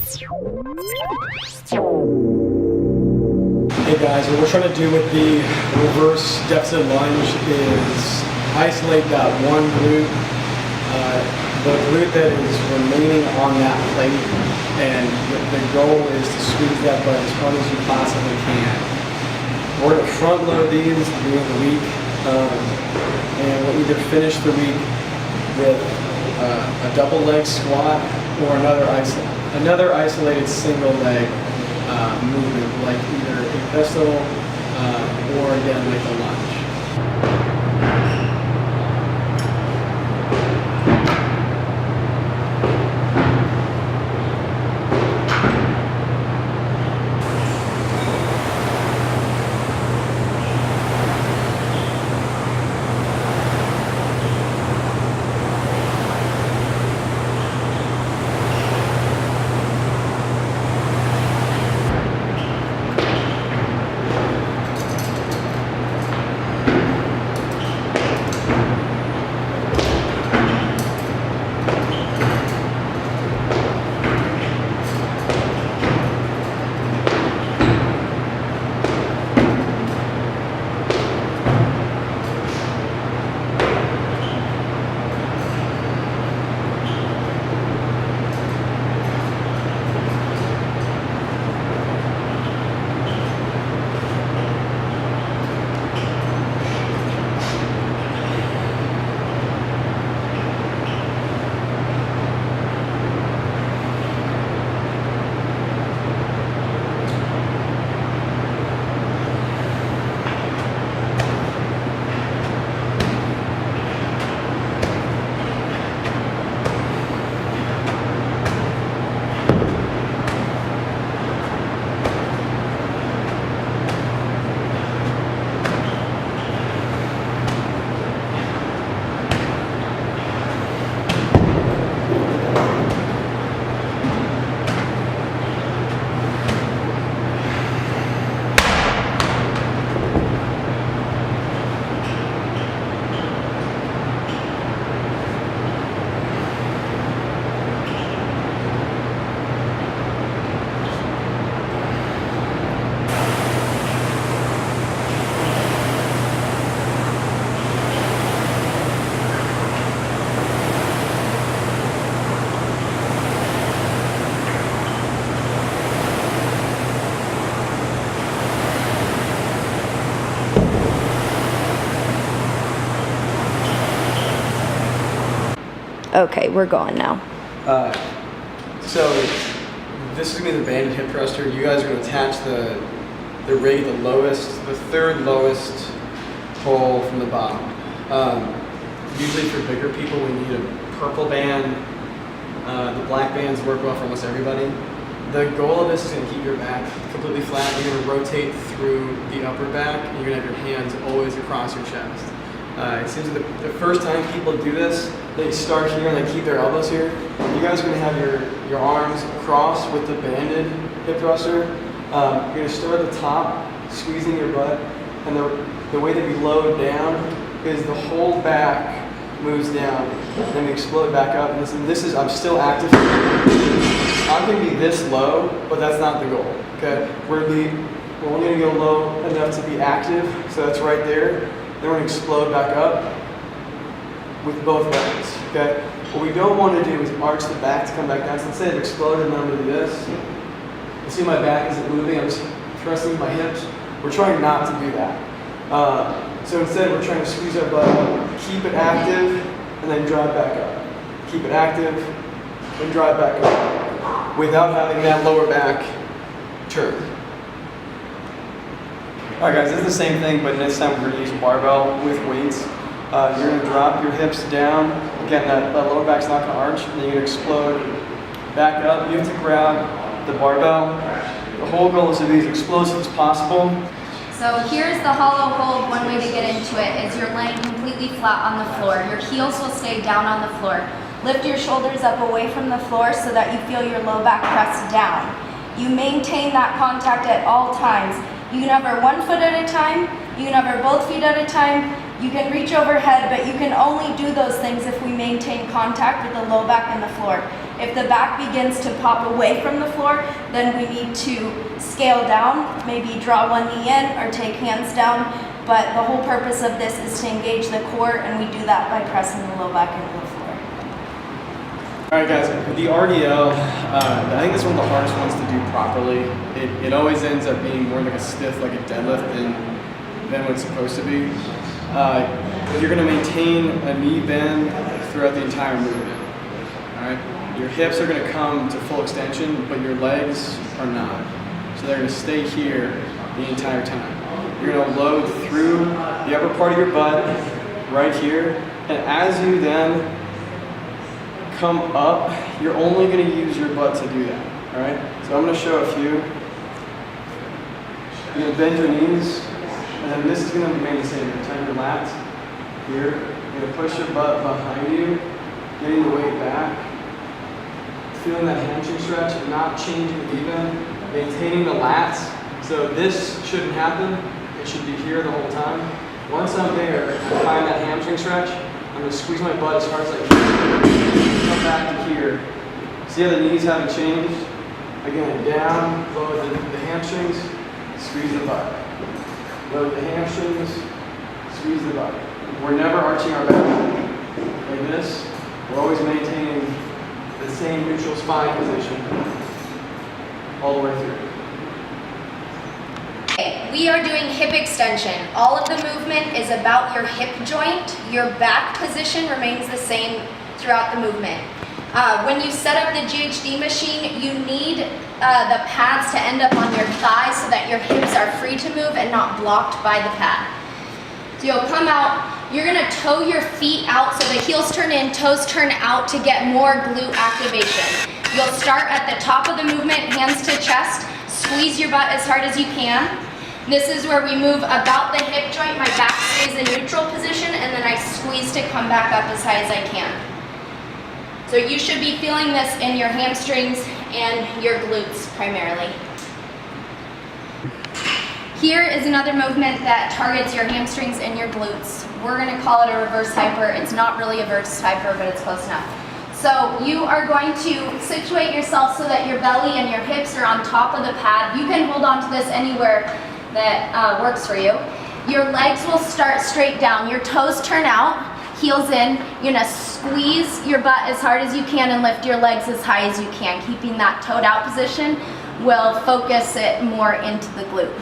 Hey guys, what we're trying to do with the reverse deficit lunge is isolate that one glute, the glute that is remaining on that plate, and the goal is to squeeze that butt as hard as you possibly can. We're going to front load these at the beginning of the week, and we'll either finish the week with a double leg squat or another isolated single leg movement, like either a pistol or again like a lunge. Okay, we're going now. So this is going to be the banded hip thruster. You guys are going to attach the rig at the third lowest hole from the bottom. Usually for bigger people we need a purple band. The black bands work well for almost everybody. The goal of this is going to keep your back completely flat. You're going to rotate through the upper back and you're going to have your hands always across your chest. It seems like the first time people do this, they start here and they keep their elbows here. You guys are going to have your arms crossed with the banded hip thruster. You're going to start at the top, squeezing your butt, and the way that we load down is the whole back moves down, and then we explode back up. And this is I'm still active. I'm going to be this low, but that's not the goal. Okay, we're only going to go low enough to be active, so that's right there. Then we're going to explode back up with both legs, okay? What we don't want to do is arch the back to come back down. So instead of exploding, I'm going to do this. You see my back isn't moving, I'm just pressing my hips. We're trying not to do that. So instead we're trying to squeeze our butt up, keep it active, and then drive back up. Keep it active, and drive back up, without having that lower back turn. Alright guys, this is the same thing, but this time we're going to use barbell with weights. You're going to drop your hips down. Again, that lower back's not going to arch, and then you're going to explode back up. You have to grab the barbell. The whole goal is to be as explosive as possible. So here's the hollow hold. One way to get into it is you're laying completely flat on the floor. Your heels will stay down on the floor. Lift your shoulders up away from the floor so that you feel your low back press down. You maintain that contact at all times. You can hover 1 foot at a time, you can hover both feet at a time, you can reach overhead, but you can only do those things if we maintain contact with the low back and the floor. If the back begins to pop away from the floor, then we need to scale down, maybe draw one knee in or take hands down. But the whole purpose of this is to engage the core, and we do that by pressing the low back into the floor. All right, guys, the RDL, I think this is one of the hardest ones to do properly. It always ends up being more like a stiff, like a deadlift than what it's supposed to be. You're going to maintain a knee bend throughout the entire movement. All right, your hips are going to come to full extension, but your legs are not. So they're going to stay here the entire time. You're going to load through the upper part of your butt right here, and as you then come up, you're only going to use your butt to do that. All right. So I'm going to show a few. You're going to bend your knees, and then this is going to remain the same. You're going to turn your lats here. You're going to push your butt behind you, getting the weight back, feeling that hamstring stretch, and not changing the knee bend, maintaining the lats. So this shouldn't happen. It should be here the whole time. Once I'm there, I find that hamstring stretch. I'm going to squeeze my butt as hard as I can. Come back to here. See how the knees haven't changed? Again, down, load the hamstrings, squeeze the butt. Load the hamstrings, squeeze the butt. We're never arching our back like this. We're always maintaining the same neutral spine position all the way through. We are doing hip extension. All of the movement is about your hip joint. Your back position remains the same throughout the movement. When you set up the GHD machine, you need the pads to end up on your thighs so that your hips are free to move and not blocked by the pad. So you'll come out, you're gonna toe your feet out so the heels turn in, toes turn out to get more glute activation. You'll start at the top of the movement, hands to chest, squeeze your butt as hard as you can. This is where we move about the hip joint, my back stays in neutral position, and then I squeeze to come back up as high as I can. So you should be feeling this in your hamstrings and your glutes primarily. Here is another movement that targets your hamstrings and your glutes. We're gonna call it a reverse hyper. It's not really a reverse hyper, but it's close enough. So you are going to situate yourself so that your belly and your hips are on top of the pad. You can hold on to this anywhere that works for you. Your legs will start straight down. Your toes turn out, heels in. You're gonna squeeze your butt as hard as you can and lift your legs as high as you can. Keeping that toed out position will focus it more into the glute.